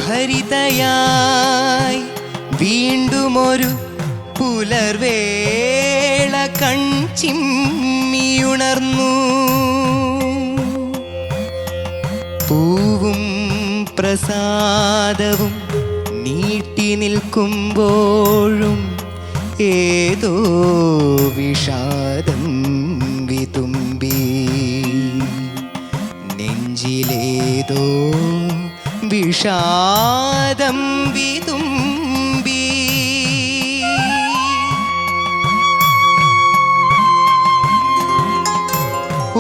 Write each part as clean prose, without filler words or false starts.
ഹരിതയായി വീണ്ടുമൊരു പുലർവേള കൺചിമ്മിയുണർന്നു. പൂവും പ്രസാദവും നീട്ടി നിൽക്കുമ്പോഴും ഏതോ വിഷാദം വിതുമ്പി, നെഞ്ചിലേതോ വിഷാദം വിതുമ്പി.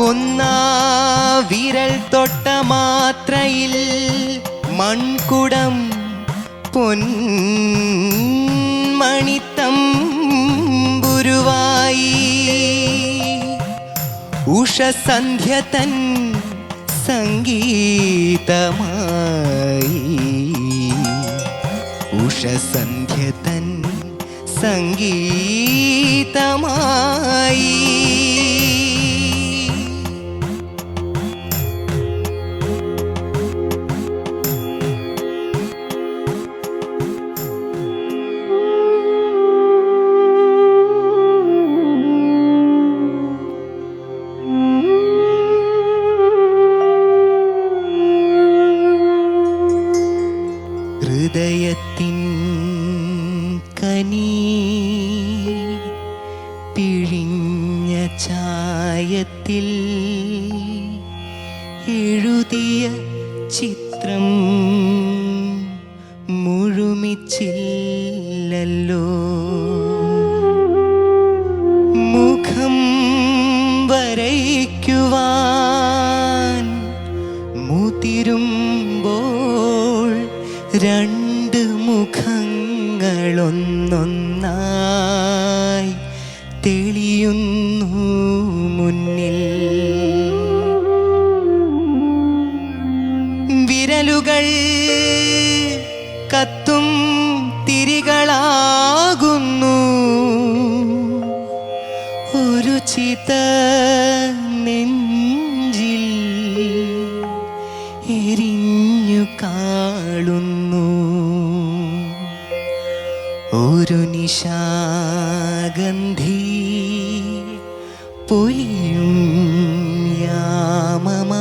ഒന്നാ വിരൽ തൊട്ട മാത്രയിൽ മൺകുടം പൊന്മണിത്തമ്പുരുവായി. ഉഷസന്ധ്യ തൻ സംഗീതമായി, ഉഷസന്ധ്യ തൻ സംഗീതമായി. ഹൃദയത്തിൻ കനി പിഴിഞ്ഞ ചായത്തിൽ എഴുതിയ ചിത്രം മുഴുമിച്ചില്ലല്ലോ. മുഖം വരയ്ക്കുവാൻ മുതിരുമ്പോൾ രണ്ട് മുഖങ്ങളൊന്നൊന്നായി തെളിയുന്നു മുന്നിൽ. വിരലുകൾ കത്തും തിരികളാകുന്നു. ഒരു ചിത നെഞ്ചിൽ എരിഞ്ഞു കാളുന്നു. ഒരു നിശാഗന്ധി പൊലിയും യാമമായി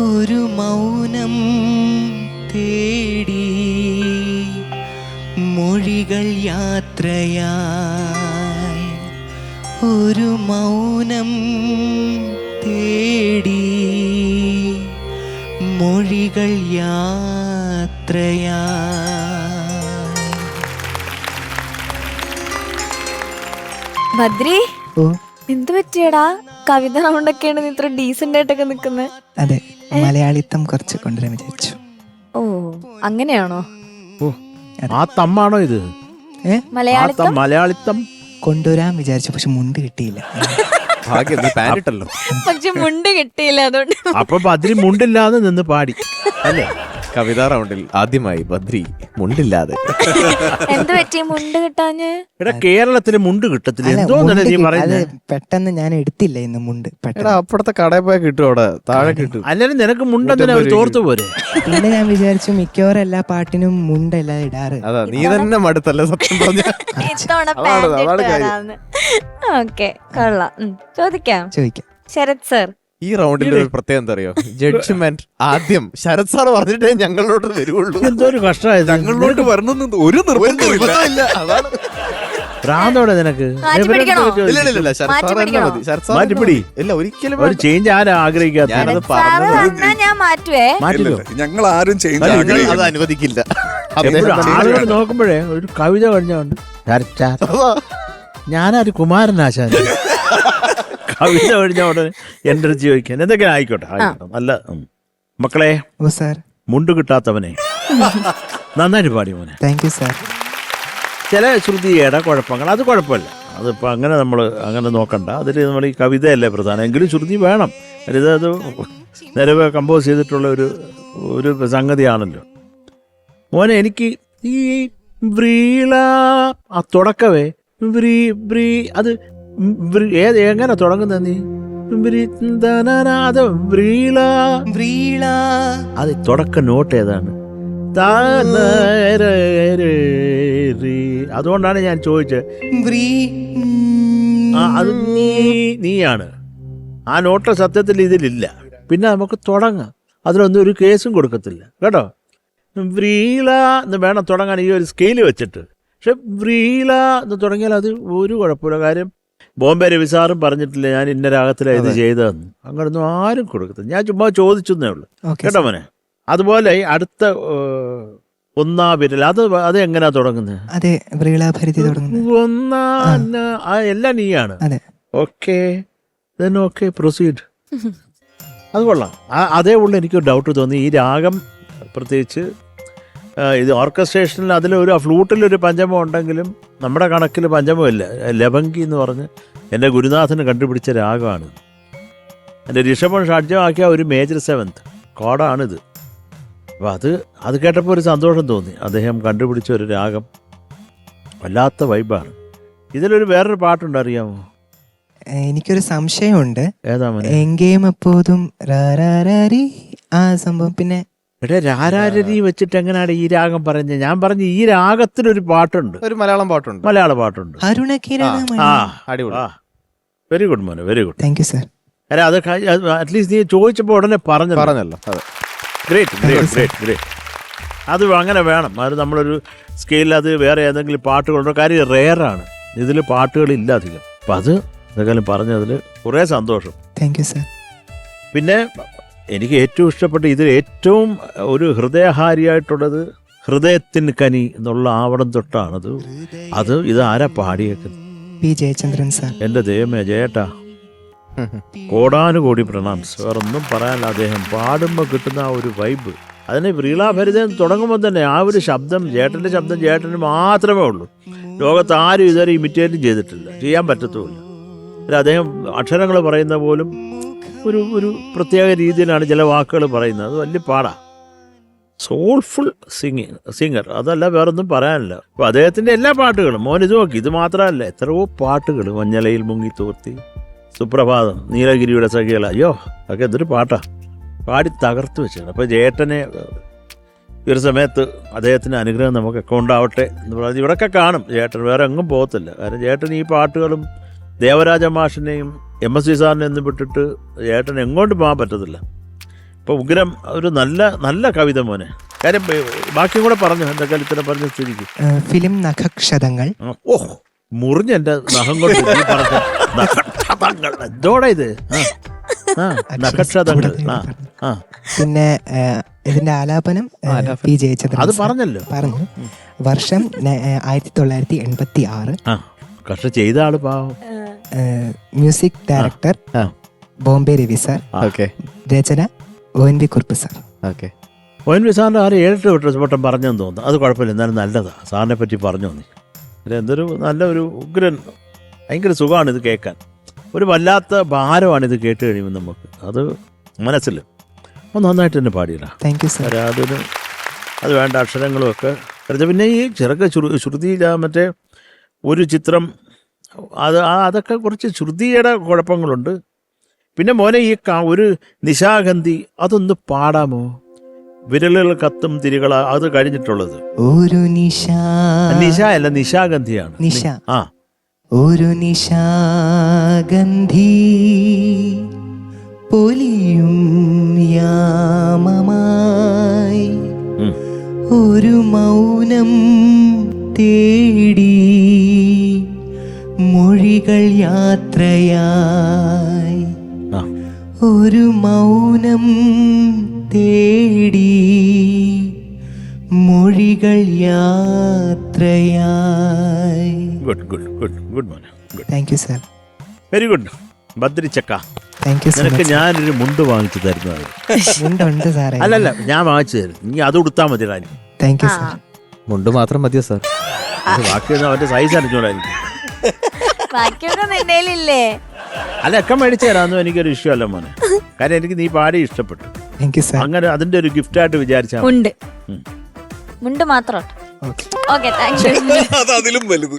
ഒരു മൗനം തേടി മൊഴികൾ യാത്രയായി. ഒരു മൗനം തേടി മൊഴികൾ യാത്രയായി. ബദ്രി, എന്ത് പറ്റിയടാ? കവിത കൊണ്ടൊക്കെയാണ് നീ ഇത്ര ഡീസന്റ് ആയിട്ടൊക്കെ നിക്കുന്നത്? അതെ, മലയാളിത്തം കുറച്ച് കൊണ്ടുവരാൻ വിചാരിച്ചു. ഓ, അങ്ങനെയാണോ? ആ തമ്മാണോ ഇത്? മലയാളിത്തം കൊണ്ടുവരാൻ വിചാരിച്ചു, പക്ഷെ മുണ്ട് കിട്ടിയില്ല. പാടിട്ടല്ലോ, പക്ഷെ മുണ്ട് കിട്ടിയില്ല. അതുകൊണ്ട് അപ്പൊ ബദ്രി മുണ്ടില്ലാതെ നിന്ന് പാടി അല്ലേ? കവിതാ റൗണ്ടിൽ ആദ്യമായി ബദ്രി മുണ്ടില്ലാതെ. എന്ത് പറ്റി മുണ്ട് കിട്ടാഞ്ഞ്? എടാ, കേരളത്തില് മുണ്ട് കിട്ടത്തില്ല. എന്തോ നീ പറയുന്നത്? പെട്ടെന്ന് ഞാൻ എടുത്തില്ല ഇന്ന് മുണ്ട്. എടാ, അപ്പുറത്തെ കടയിൽ പോയാൽ കിട്ടും, അവിടെ താഴെ കിട്ടും. അല്ലെങ്കിൽ നിനക്ക് മുണ്ടെന്തിനാ തോർത്തു പോരെ? പിന്നെ ഞാൻ വിചാരിച്ചു മിക്കവാറും എല്ലാ പാട്ടിനും മുണ്ടല്ല ഇടാറ്. അതാ, നീ തന്നെ മടുത്തല്ലേ സത്യം പറഞ്ഞ. ഓക്കെ, കൊള്ളാം. ചോദിക്കാം. ശരത് സർ, ഈ റൗണ്ടിൽ ഒരു പ്രത്യേകം എന്താ അറിയോ? ജഡ്ജ്മെന്റ് ആദ്യം ശരത് സാർ പറഞ്ഞിട്ടേ ഞങ്ങളോട്ട് വരുള്ളൂ. എന്തോ ഒരു കഷ്ടമായി. ഞങ്ങളോട്ട് വരണമെന്ന് ഒരു നിർബന്ധമില്ല. അതാണ് ഭ്രാന്തോടെ നിനക്ക്. മാറ്റിപ്പിടി. ഇല്ല, ഒരിക്കലും ഒരു ചേഞ്ച് ആരാ ആഗ്രഹിക്കാത്ത? ഞാൻ മാറ്റുവേ. ഞങ്ങൾ ആരും അത് അനുവദിക്കില്ല. ആളുകൾ നോക്കുമ്പോഴേ ഒരു കവിത കഴിഞ്ഞുണ്ട്. ഞാനൊരു കുമാരനാശാൻ കവിത കഴിഞ്ഞ ഉടനെ എന്റെ അടുത്ത് ചോദിക്കാൻ എന്തൊക്കെയാ ആയിക്കോട്ടെ. നല്ല മക്കളെ, മുണ്ട് കിട്ടാത്തവനെ നന്നായിട്ട് പാടി മോനെ. Thank you sir. ചില ശ്രുതിയുടെ കുഴപ്പങ്ങൾ, അത് കുഴപ്പമില്ല. അതിപ്പോൾ അങ്ങനെ നമ്മൾ അങ്ങനെ നോക്കണ്ട. അതിൽ നമ്മൾ ഈ കവിതയല്ലേ പ്രധാനം, എങ്കിലും ശ്രുതി വേണം. അത് നിലവ് കമ്പോസ് ചെയ്തിട്ടുള്ള ഒരു സംഗതിയാണല്ലോ മോനെ. എനിക്ക് ഈ വ്രീള ആ തുടക്കവേ അത് എങ്ങനെ തുടങ്ങുന്ന നീ? അത് വ്രീള. വ്രീള. അത് തുടക്ക നോട്ട് ഏതാണ്? അതുകൊണ്ടാണ് ഞാൻ ചോദിച്ചത്. അത് നീയാണ്. ആ നോട്ട് സത്യത്തിൽ ഇതിലില്ല. പിന്നെ നമുക്ക് തുടങ്ങാം. അതിലൊന്നും ഒരു കേസും കൊടുക്കത്തില്ല കേട്ടോ. വ്രീള എന്ന് വേണം തുടങ്ങാൻ ഈ ഒരു സ്കെയില് വെച്ചിട്ട്. പക്ഷെ വ്രീള എന്ന് തുടങ്ങിയാൽ അത് ഒരു കുഴപ്പമില്ല. കാര്യം ബോംബെ രവിസാറും പറഞ്ഞിട്ടില്ല ഞാൻ ഇന്ന രാഗത്തിലാണ് ഇത് ചെയ്തതെന്ന്. അങ്ങനൊന്നും ആരും കൊടുക്കത്തില്ല. ഞാൻ ചുമ്മാ ചോദിച്ചെന്നേ ഉള്ളൂ കേട്ടോ മോനെ. അതുപോലെ അടുത്ത ഒന്നാ വിരൽ അത് എങ്ങനെയാ തുടങ്ങുന്നത്? അതെ, വ്രീളാഭരിതി തുടങ്ങുന്നത് എല്ലാം നീയാണ്. Okay okay proceed. അത് കൊള്ളാം. അതേ ഉള്ളൂ എനിക്കൊരു ഡൗട്ട് തോന്നി. ഈ രാഗം പ്രത്യേകിച്ച് ഇത് ഓർക്കസ്ട്രേഷനിൽ അതിലൊരു ഫ്ലൂട്ടിലൊരു പഞ്ചമം ഉണ്ടെങ്കിലും നമ്മുടെ കണക്കിൽ പഞ്ചമമില്ല. ലവങ്കി എന്ന് പറഞ്ഞ് എൻ്റെ ഗുരുനാഥന് കണ്ടുപിടിച്ച രാഗമാണ്. എൻ്റെ ഋഷഭം ഷഡ്ജമാക്കിയ ഒരു മേജർ സെവൻത്ത് കോഡാണിത്. അപ്പോൾ അത് കേട്ടപ്പോൾ ഒരു സന്തോഷം തോന്നി. അദ്ദേഹം കണ്ടുപിടിച്ച ഒരു രാഗം വല്ലാത്ത വൈബാണ്. ഇതിലൊരു വേറൊരു പാട്ടുണ്ട്, അറിയാമോ? എനിക്കൊരു സംശയമുണ്ട്. ഏതാ? എങ്കേയും എപ്പോതും ആ സംഭവം. പിന്നെ രാരാരി വെച്ചിട്ട് എങ്ങനെയാണ് ഈ രാഗം പറഞ്ഞത്? ഞാൻ പറഞ്ഞു ഈ രാഗത്തിനൊരു പാട്ടുണ്ട്, ഒരു മലയാള പാട്ടുണ്ട്. വെരി ഗുഡ് മോനെ, very good. Thank you sir. അല്ല അത് അറ്റ്ലീസ്റ്റ് നീ ചോദിച്ചപ്പോൾ ഉടനെ പറഞ്ഞല്ലോ. Great great great great. അത് അങ്ങനെ വേണം. അത് നമ്മളൊരു സ്കെയിലിൽ അത് വേറെ ഏതെങ്കിലും പാട്ടുകളുണ്ടോ? കാര്യം റെയറാണ്, ഇതിൽ പാട്ടുകളില്ല അധികം. അപ്പം അത് എന്തെങ്കിലും പറഞ്ഞതിൽ കുറേ സന്തോഷം. Thank you sir. പിന്നെ എനിക്ക് ഏറ്റവും ഇഷ്ടപ്പെട്ട ഇതിൽ ഏറ്റവും ഒരു ഹൃദയഹാരിയായിട്ടുള്ളത് ഹൃദയത്തിന് കനി എന്നുള്ള ആവടം തൊട്ടാണത്. ഇത് ആരാ പാടിയേക്കുന്നത്? P Jayachandran sir. എൻ്റെ ദൈവമേ ജയേട്ടാ, കോടാനുകോടി പ്രണാംസ്. വേറൊന്നും പറയാനില്ല. അദ്ദേഹം പാടുമ്പോൾ കിട്ടുന്ന ആ ഒരു വൈബ്, അതിന് വ്രീളാഭരിതം തുടങ്ങുമ്പോൾ തന്നെ ആ ഒരു ശബ്ദം, ചേട്ടൻ്റെ ശബ്ദം ചേട്ടന് മാത്രമേ ഉള്ളൂ. ലോകത്ത് ആരും ഇതുവരെ ഇമിറ്റേറ്റും ചെയ്തിട്ടില്ല, ചെയ്യാൻ പറ്റത്തുമില്ല. അദ്ദേഹം അക്ഷരങ്ങൾ പറയുന്ന പോലും ഒരു പ്രത്യേക രീതിയിലാണ് ചില വാക്കുകൾ പറയുന്നത്. അത് വലിയ പാടാ. സോൾഫുൾ സിംഗർ, അതല്ല വേറൊന്നും പറയാനില്ല. അപ്പോൾ അദ്ദേഹത്തിൻ്റെ എല്ലാ പാട്ടുകളും മോൻ ഇത് നോക്കി, ഇത് മാത്രമല്ല എത്രയോ പാട്ടുകൾ. മഞ്ഞലയിൽ മുങ്ങി തോർത്തി, സുപ്രഭാതം, നീലഗിരിയുടെ സഖികൾ, അയ്യോ അതൊക്കെ എന്തൊരു പാട്ടാ, പാടി തകർത്ത് വെച്ചാണ്. അപ്പോൾ ജേട്ടനെ ഈ ഒരു സമയത്ത് അദ്ദേഹത്തിൻ്റെ അനുഗ്രഹം നമുക്കൊക്കെ ഉണ്ടാവട്ടെ എന്ന് പറഞ്ഞ് ഇവിടെയൊക്കെ കാണും ജേട്ടൻ, വേറെ എങ്ങും പോകത്തില്ല. കാരണം ജേട്ടൻ ഈ പാട്ടുകളും ദേവരാജ മാഷിനെയും MS വി സാറിനെ ഒന്നും വിട്ടിട്ട് ചേട്ടൻ എങ്ങോട്ട് പോകാൻ പറ്റത്തില്ല. ഇപ്പോൾ ഉഗ്രം ഒരു നല്ല കവിത മോനെ. കാര്യം ബാക്കിയും കൂടെ പറഞ്ഞു, എന്തൊക്കെ ഇത്ര പറഞ്ഞ സ്ഥിതിക്ക്. ഫിലിം നഖക്ഷതങ്ങൾ. ഓഹ്, മുറിഞ്ഞ എൻ്റെ നഖം കൊണ്ട് പറഞ്ഞ നഖക്ഷതങ്ങൾ എന്തോടെ ഇത്? നഖക്ഷതങ്ങൾ. പിന്നെ ഇതിന്റെ ആലാപനം പി ജയചന്ദ്രൻ. അത് പറഞ്ഞല്ലോ, പറഞ്ഞു. വർഷം 1986. കഷ്ട ചെയ്ത ആള് പാവം. Music director Bombay Ravi sir. രചന ONV കുറുപ്പ് സാർ. ONV സാറിന്റെ 7-8 വട്ടം പറഞ്ഞെന്ന് തോന്നുന്നു. അത് കുഴപ്പമില്ല, എന്നാലും നല്ലതാ. സാറിനെ പറ്റി പറഞ്ഞു തോന്നി. എന്തൊരു നല്ലൊരു ഉഗ്രൻ, ഭയങ്കര സുഖമാണ് ഇത് കേൾക്കാൻ. ഒരു വല്ലാത്ത ഭാരമാണ് ഇത് കേട്ട് കഴിയുമ്പോൾ നമുക്ക്. അത് മനസ്സിൽ നന്നായിട്ട് തന്നെ പാടിയില്ല. Thank you sir. അത് വേണ്ട അക്ഷരങ്ങളും ഒക്കെ. പിന്നെ ഈ ശ്രുതി മറ്റേ ഒരു ചിത്രം, അതൊക്കെ കുറച്ച് ശ്രുതിയുടെ കുഴപ്പങ്ങളുണ്ട്. പിന്നെ മോനെ ഈ ഒരു നിശാഗന്ധി അതൊന്ന് പാടാമോ? വിരലുകൾ കത്തും തിരികള, അത് കഴിഞ്ഞിട്ടുള്ളത്. ഒരു നിശ അല്ല, നിശാഗന്ധിയാണ്. നിശ. ഒരു നിശാഗന്ധി പൊലിയും യാമമായി ഒരു മൗനം തേടി മൊഴികൾ യാത്രയായി. ഒരു മൗനം തേടി മൊഴികൾ യാത്രയായി. ഗുഡ് ഗുഡ് ഗുഡ് ഗുഡ് മോനെ. Thank you sir. Very good Badri ചക്ക. Thank you. നിനക്ക് ഞാനൊരു മുണ്ട് വാങ്ങിച്ചു തരുന്നതാണ്. മുണ്ടുണ്ട് സാറേ. അല്ലല്ല, ഞാൻ വാങ്ങിച്ചു തരും. നീ അത് ഉടുത്താൽ മതി. Thank you sir. മുണ്ട് മാത്രം മതിയോ സാർ? ബാക്കിയൊന്നും അവന്റെ സൈസ് അറിഞ്ഞോളായിരിക്കും. അല്ല, ഒക്കെ മേടിച്ചു തരാമെന്നും എനിക്കൊരു ഇഷ്യൂ അല്ല മോനെ. കാര്യം എനിക്ക് നീ പാടി ഇഷ്ടപ്പെട്ടു. അങ്ങനെ അതിന്റെ ഒരു ഗിഫ്റ്റ് ആയിട്ട് വിചാരിച്ചാൽ മുണ്ട് മാത്രം. അതിലും വലുത്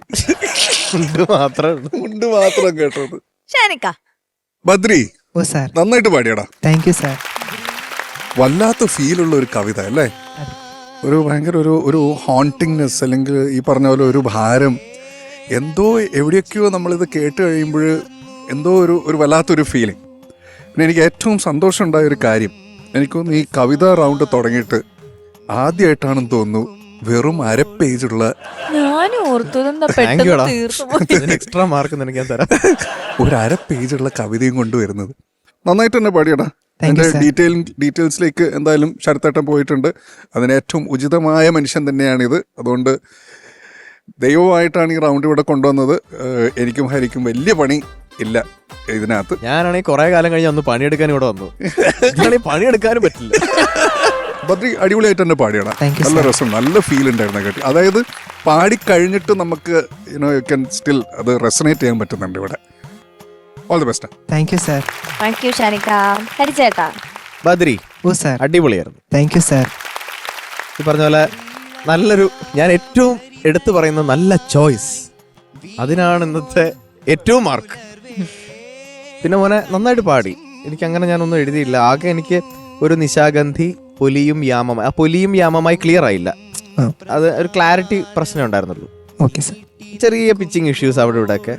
മുണ്ട് മാത്രം കേട്ടത്. ഷാനിക്ക, ബദ്രി, ഓ സാർ. നന്നായിട്ട് പാടിയടാ. Thank you sir. വല്ലാത്ത ഫീലുള്ള ഒരു കവിത അല്ലേ? ഒരു ഭയങ്കര ഒരു ഹോണ്ടിങ്നെസ്, അല്ലെങ്കിൽ ഈ പറഞ്ഞ പോലെ ഒരു ഭാരം. എന്തോ എവിടെയൊക്കെയോ നമ്മളിത് കേട്ട് കഴിയുമ്പോൾ എന്തോ ഒരു വല്ലാത്തൊരു ഫീലിംഗ്. പിന്നെ എനിക്ക് ഏറ്റവും സന്തോഷം ഉണ്ടായ ഒരു കാര്യം, എനിക്കൊന്ന് ഈ കവിത റൗണ്ട് തുടങ്ങിയിട്ട് ആദ്യമായിട്ടാണെന്ന് തോന്നുന്നു വെറും 1/2 പേജുള്ള ഞാനും ഓർത്തതെന്താ താങ്ക് യുടാ. പെട്ടെന്ന് തീർന്നു. എക്സ്ട്രാ മാർക്ക് നിനക്ക് ഞാൻ തരാം. ഒരു 1/2 പേജുള്ള കവിതയും കൊണ്ടുവരുന്നത്. നന്നായിട്ട് തന്നെ പാടിയടാ. Thank you, എൻ്റെ sir. ഡീറ്റെയിൽസിലേക്ക് എന്തായാലും ശരത്തേട്ടൻ പോയിട്ടുണ്ട്. അതിന് ഏറ്റവും ഉചിതമായ മനുഷ്യൻ തന്നെയാണിത്. അതുകൊണ്ട് ദൈവമായിട്ടാണ് ഈ റൗണ്ട് ഇവിടെ കൊണ്ടുവന്നത്. എനിക്കും ഹരിക്കും വലിയ പണി ഇല്ല ഇതിനകത്ത്. ഞാനാണെങ്കിൽ കുറെ കാലം കഴിഞ്ഞ് ഒന്ന് പണിയെടുക്കാൻ ഇവിടെ വന്നു. ഇതാണെങ്കിൽ പണിയെടുക്കാനും പറ്റില്ല. ബദ്രി അടിപൊളിയായിട്ട് തന്നെ പാടിയടാ. Thank you, നല്ല sir. രസം, നല്ല ഫീൽ ഉണ്ടായിരുന്നു കേട്ടി. അതായത് പാടിക്കഴിഞ്ഞിട്ട് നമുക്ക് യു ക്യാൻ സ്റ്റിൽ അത് റെസനേറ്റ് ചെയ്യാൻ പറ്റുന്നുണ്ട് ഇവിടെ. All the best. Thank you sir. Thank you Shanika. ഹരിച്ചേട്ടാ. ബദ്രി ഓ സാർ. അടിപൊളിയായിരുന്നു. Thank you sir. ഈ പറഞ്ഞ പോലെ നല്ലൊരു, ഞാൻ ഏറ്റവും എടുത്തു പറയുന്ന നല്ല ചോയ്സ്, അതിനാണ് ഇന്നത്തെ ഏറ്റവും മാർക്ക്. പിന്നെ മോനെ നന്നായിട്ട് പാടി. എനിക്ക് അങ്ങനെ ഞാനൊന്നും എഴുതിയില്ല. ആകെ എനിക്ക് ഒരു നിശാഗന്ധി, പൊലിയും യാമമായി, ആ പൊലിയും യാമമായി ക്ലിയർ ആയില്ല. ആ. അത് ഒരു ക്ലാരിറ്റി പ്രശ്നം ഉണ്ടായിരുന്നുള്ളൂ. Okay sir. ചെറിയ പിച്ചിങ് ഇഷ്യൂസ് അവിടെ ഇവിടെ ഒക്കെ.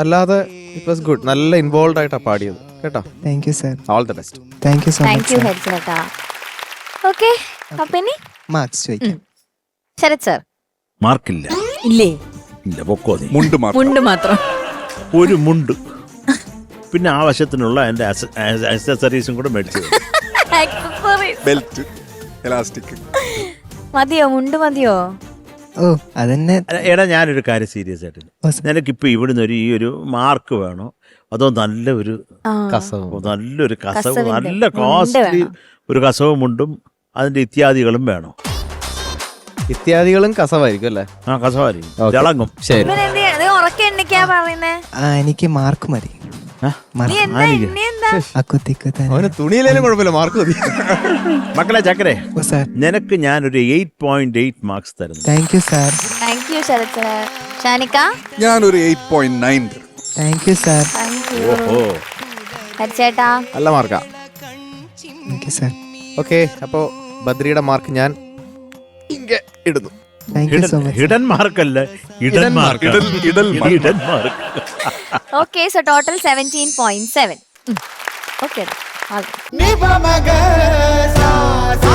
അല്ലാതെ ഇറ്റ് വാസ് ഗുഡ്. നല്ല ഇൻവോൾവ് ആയിട്ടാണ് പാടിയത് കേട്ടോ. Thank you sir. All the best. Thank you so thank much you sir. ഹരിച്ചേട്ടാ. ഓക്കെ, അപ്പൊ ഇനി മാർക്സ് ചോദിക്കാം. ശരത് സർ. മാർക്കില്ല. ഇല്ലേ? ഇല്ല, പൊക്കോ നീ. മുണ്ട് മാത്രം. മുണ്ട് മാത്രം. ഒരു മുണ്ട്, പിന്നെ ആവശ്യത്തിനുള്ള എൻ്റെ അക്സസറീസും കൂടെ മേടിച്ചു. Accessories. Belt, elastic. മതിയോ? മുണ്ട് മതിയോ? ഓ അതന്നെ. എടാ ഞാനൊരു കാര്യം സീരിയസ് ആയിട്ട്, ഓ സാർ. നിനക്കിപ്പോൾ ഇവിടുന്ന് ഈ ഒരു മാർക്ക് വേണോ അതോ നല്ലൊരു ആ. നല്ലൊരു കസവ്, കസവിന്റെ നല്ല മുണ്ട് കോസ്റ്റ്ലി വേണം. ഒരു കസവും മുണ്ടും അതിന്റെ ഇത്യാദികളും വേണോ? ഇത്യാദികളും കസവായിരിക്കും അല്ലേ? ആ കസവായിരിക്കും, Okay. തിളങ്ങും. ശരി. നീ ഉറക്കെ എണ്ണിക്കാ പറയുന്നേ. ആ എനിക്ക് മാർക്ക് മതി. ആ? നീ എന്താ എണ്ണി എന്താ? അവന് തുണിയിലേലും കുഴപ്പമില്ല, മാർക്ക് മതി. മക്കളെ ചക്കരെ, ഓ സാർ. നിനക്ക് ഞാനൊരു 8.8 മാർക്സ് തരുന്നു. Thank you sir. Thank you Sarath sir. Shanika. ഞാനൊരു 8.9 തരും. Thank you sir. Thank you ഓഹോ, ഹരിച്ചേട്ടാ. നല്ല മാർക്കാ. Thank you sir. ഓക്കെ, അപ്പോ ബദ്രിയുടെ മാർക്ക് ഞാൻ ഇങ്ങെ ഇടുന്നു. Thank you so much. Hidden മാർക്കല്ല, ഇടൻ മാർക്ക്. ഇടൻ mark. Okay, so total 17.7. Okay. Ni pa maga sa sa